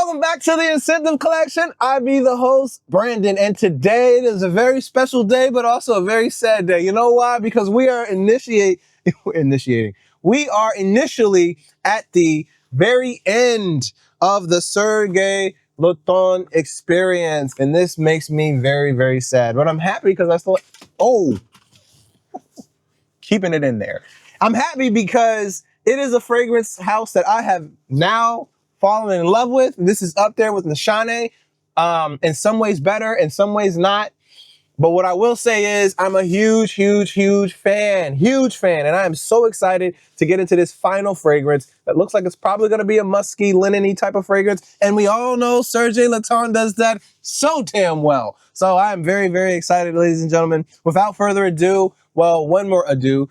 Welcome back to the InScentive Collection. I be the host, Brandon, and today is a very special day, but also a very sad day. You know why? Because we are initiating. We are initially at the very end of the Serge Lutens experience, and this makes me very, very sad. But I'm happy because I still, keeping it in there. I'm happy because it is a fragrance house that I have now fallen in love with. This is up there with Nishane. In some ways better, in some ways not. But what I will say is I'm a huge fan. And I am so excited to get into this final fragrance that looks like it's probably going to be a musky, linen-y type of fragrance. And we all know Serge Lutens does that so damn well. So I am very, very excited, ladies and gentlemen. Without further ado, well, one more ado.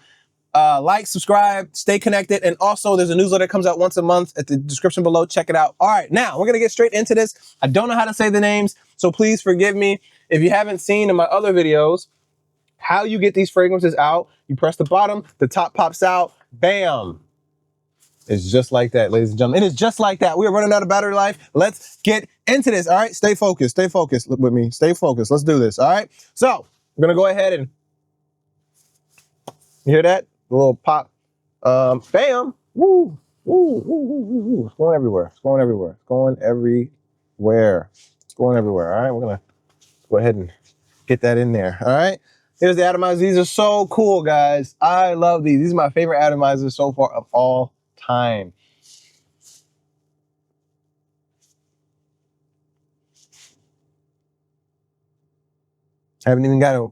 Like, subscribe, stay connected, and also there's a newsletter that comes out once a month at the description below. Check it out. All right, now we're gonna get straight into this. I don't know how to say the names, so please forgive me. If you haven't seen in my other videos how you get these fragrances out, you press the bottom, the top pops out, bam. It's just like that, ladies and gentlemen. It is just like that. We are running out of battery life. Let's get into this. All right, stay focused. Look with me. Stay focused. Let's do this. All right. So we're gonna go ahead and you hear that? A little pop. Bam. Woo. Woo. Woo. Woo. Woo. It's going everywhere. It's going everywhere. It's going everywhere. It's going everywhere. All right. We're going to go ahead and get that in there. All right. Here's the atomizers. These are so cool, guys. I love these. These are my favorite atomizers so far of all time. I haven't even got a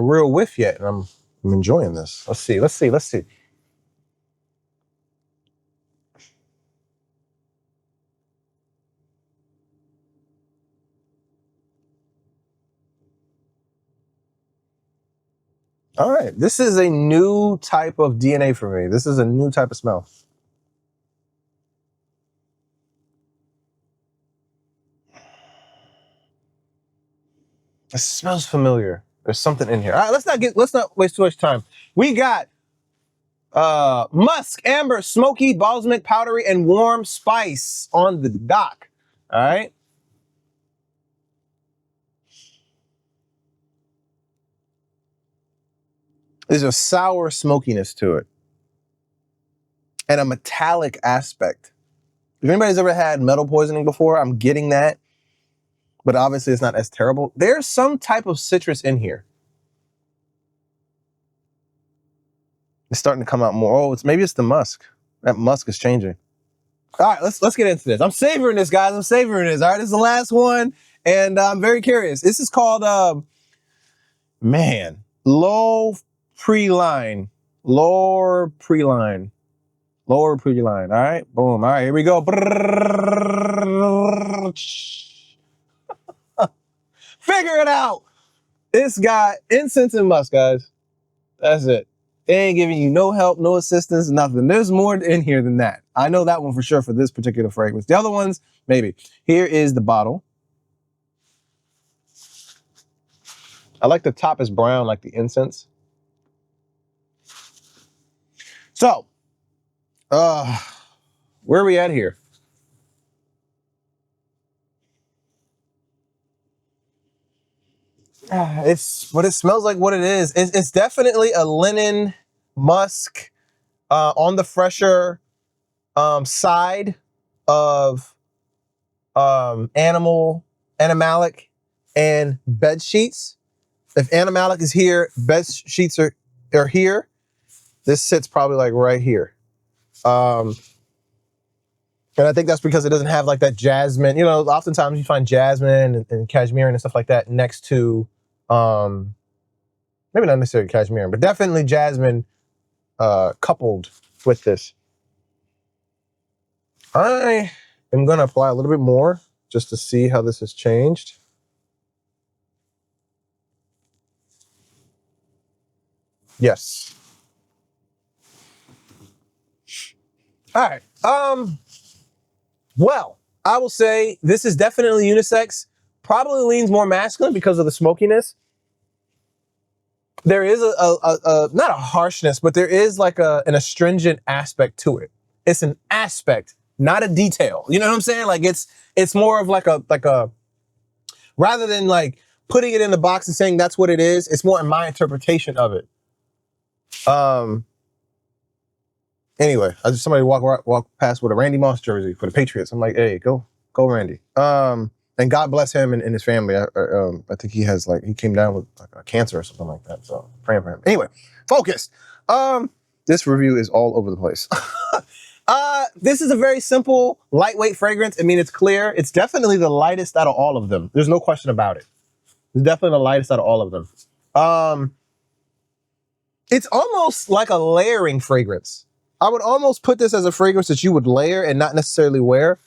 real whiff yet, and I'm enjoying this. Let's see. All right, this is a new type of DNA for me. This is a new type of smell. It smells familiar. There's something in here. All right, let's not waste too much time. We got musk, amber, smoky, balsamic, powdery, and warm spice on the dock. All right. There's a sour smokiness to it and a metallic aspect. If anybody's ever had metal poisoning before, I'm getting that, but obviously it's not as terrible. There's some type of citrus in here. It's starting to come out more. Oh, maybe it's the musk. That musk is changing. All right, let's get into this. I'm savoring this, guys. I'm savoring this. All right, this is the last one, and I'm very curious. This is called L'Orpheline. All right, boom. All right, here we go. Figure it out. It's got Incense Musk, guys. That's it. It ain't giving you no help, no assistance, nothing. There's more in here than that. I know that one for sure for this particular fragrance. The other ones, maybe. Here is the bottle. I like the top is brown, like the incense. So, where are we at here? It's what it smells like, what it is. It's definitely a linen musk on the fresher side of animalic and bed sheets. If animalic is here, bed sheets are here. This sits probably like right here. And I think that's because it doesn't have like that jasmine. You know, oftentimes you find jasmine and cashmere and stuff like that next to, maybe not necessarily cashmere, but definitely jasmine coupled with this. I am going to apply a little bit more just to see how this has changed. Yes. All right. Well, I will say this is definitely unisex. Probably leans more masculine because of the smokiness. There is not a harshness, but there is like an astringent aspect to it. It's an aspect not a detail. You know what I'm saying? Like it's more of like a rather than like putting it in the box and saying that's what it is, it's more in my interpretation of it. Anyway, I just somebody walk past with a Randy Moss jersey for the Patriots. I'm like, hey, go Randy. And God bless him and his family. I think he came down with like a cancer or something like that. So praying for him. Anyway, focus. This review is all over the place. This is a very simple, lightweight fragrance. I mean, it's clear. It's definitely the lightest out of all of them. There's no question about it. It's definitely the lightest out of all of them. It's almost like a layering fragrance. I would almost put this as a fragrance that you would layer and not necessarily wear.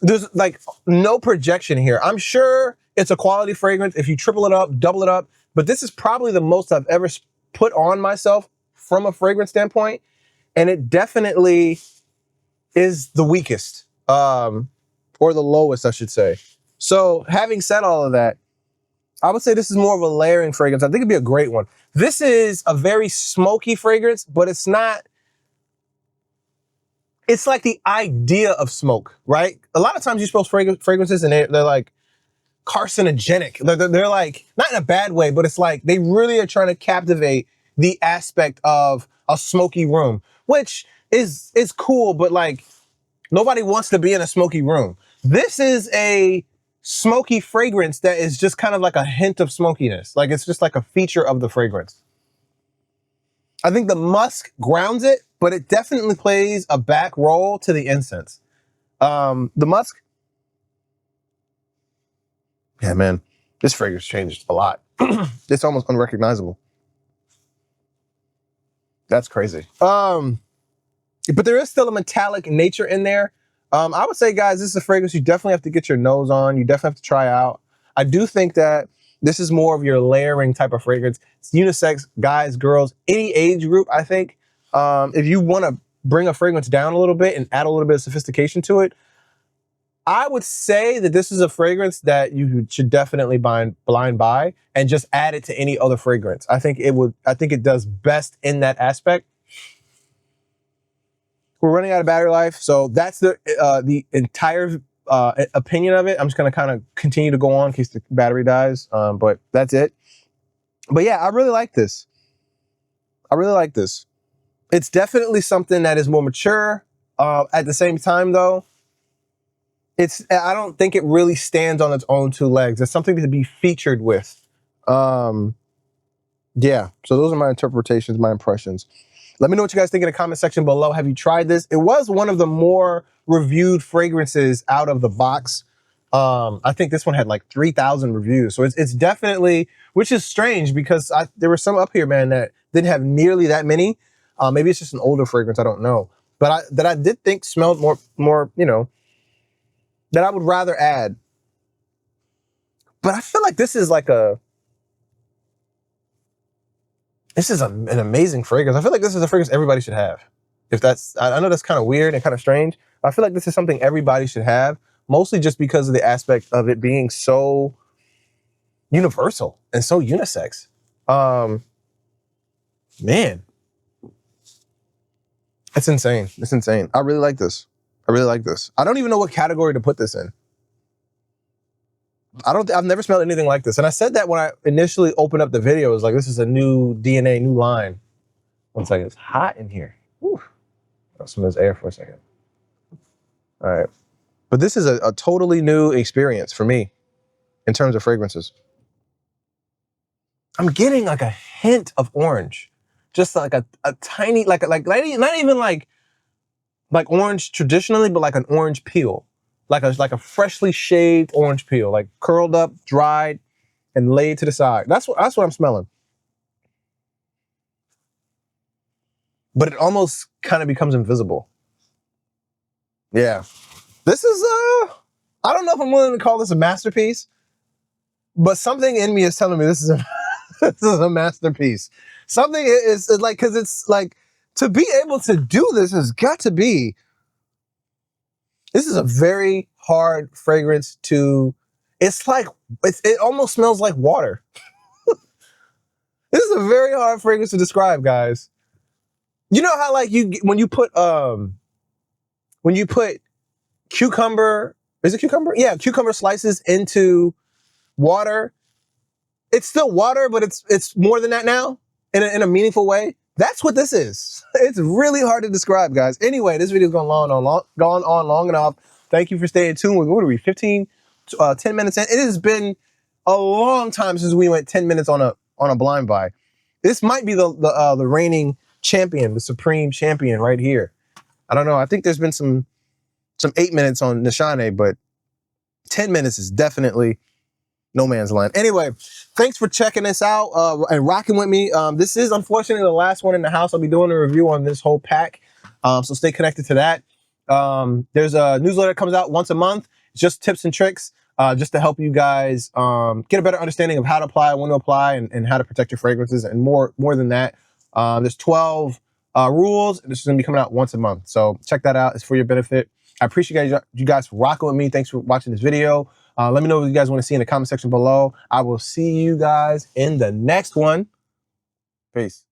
There's like no projection here. I'm sure it's a quality fragrance if you triple it up, double it up, but this is probably the most I've ever put on myself from a fragrance standpoint. And it definitely is the weakest, or the lowest, I should say. So having said all of that, I would say this is more of a layering fragrance. I think it'd be a great one. This is a very smoky fragrance, but it's not, it's like the idea of smoke, right? A lot of times you smell fragrances and they're like carcinogenic. They're like, not in a bad way, but it's like they really are trying to captivate the aspect of a smoky room, which is cool, but like nobody wants to be in a smoky room. This is a smoky fragrance that is just kind of like a hint of smokiness. Like it's just like a feature of the fragrance. I think the musk grounds it, but it definitely plays a back role to the incense. The musk, yeah, man, this fragrance changed a lot. It's almost unrecognizable. That's crazy. But there is still a metallic nature in there. I would say, guys, this is a fragrance you definitely have to get your nose on. You definitely have to try out. I do think that this is more of your layering type of fragrance. It's unisex, guys, girls, any age group, I think. If you want to bring a fragrance down a little bit and add a little bit of sophistication to it, I would say that this is a fragrance that you should definitely blind buy and just add it to any other fragrance. I think it does best in that aspect. We're running out of battery life, so that's the entire opinion of it. I'm just gonna kind of continue to go on in case the battery dies, but that's it. But yeah, I really like this. I really like this. It's definitely something that is more mature. At the same time, though, I don't think it really stands on its own two legs. It's something to be featured with. Yeah, so those are my interpretations, my impressions. Let me know what you guys think in the comment section below. Have you tried this? It was one of the more reviewed fragrances out of the box. I think this one had like 3,000 reviews. So it's definitely, which is strange because there were some up here, man, that didn't have nearly that many. Maybe it's just an older fragrance, I don't know. But that I did think smelled more, you know, that I would rather add. But I feel like this is like an amazing fragrance. I feel like this is a fragrance everybody should have. I know that's kind of weird and kind of strange, but I feel like this is something everybody should have, mostly just because of the aspect of it being so universal and so unisex. Man, it's insane. It's insane. I really like this. I really like this. I don't even know what category to put this in. I've never smelled anything like this. And I said that when I initially opened up the video, it was like, this is a new DNA, new line. One second, it's hot in here. Whew. I'll smell this air for a second. All right. But this is a totally new experience for me in terms of fragrances. I'm getting like a hint of orange. Just like a tiny, like not even like orange traditionally, but like an orange peel. Like a freshly shaved orange peel, like curled up, dried, and laid to the side. That's what I'm smelling. But it almost kind of becomes invisible. Yeah. This is I don't know if I'm willing to call this a masterpiece, but something in me is telling me this is a masterpiece. Something is like, because it's like, to be able to do this has got to be, this is a very hard fragrance to, it almost smells like water. This is a very hard fragrance to describe, guys. You know how like when you put when you put cucumber, is it cucumber? Yeah, cucumber slices into water. It's still water, but it's more than that now in a meaningful way. That's what this is. It's really hard to describe, guys. Anyway, this video's gone on long enough. Thank you for staying tuned. What are we, 10 minutes in? It has been a long time since we went 10 minutes on a blind buy. This might be the reigning champion, the supreme champion right here. I don't know. I think there's been some 8 minutes on Nishane, but 10 minutes is definitely no man's land. Anyway, thanks for checking this out and rocking with me. This is unfortunately the last one in the house. I'll be doing a review on this whole pack, so stay connected to that. There's a newsletter that comes out once a month. It's just tips and tricks, just to help you guys get a better understanding of how to apply, when to apply, and how to protect your fragrances, and more than that. There's 12 rules. This is going to be coming out once a month, so check that out. It's for your benefit. I appreciate you guys for rocking with me. Thanks for watching this video. Let me know what you guys want to see in the comment section below. I will see you guys in the next one. Peace.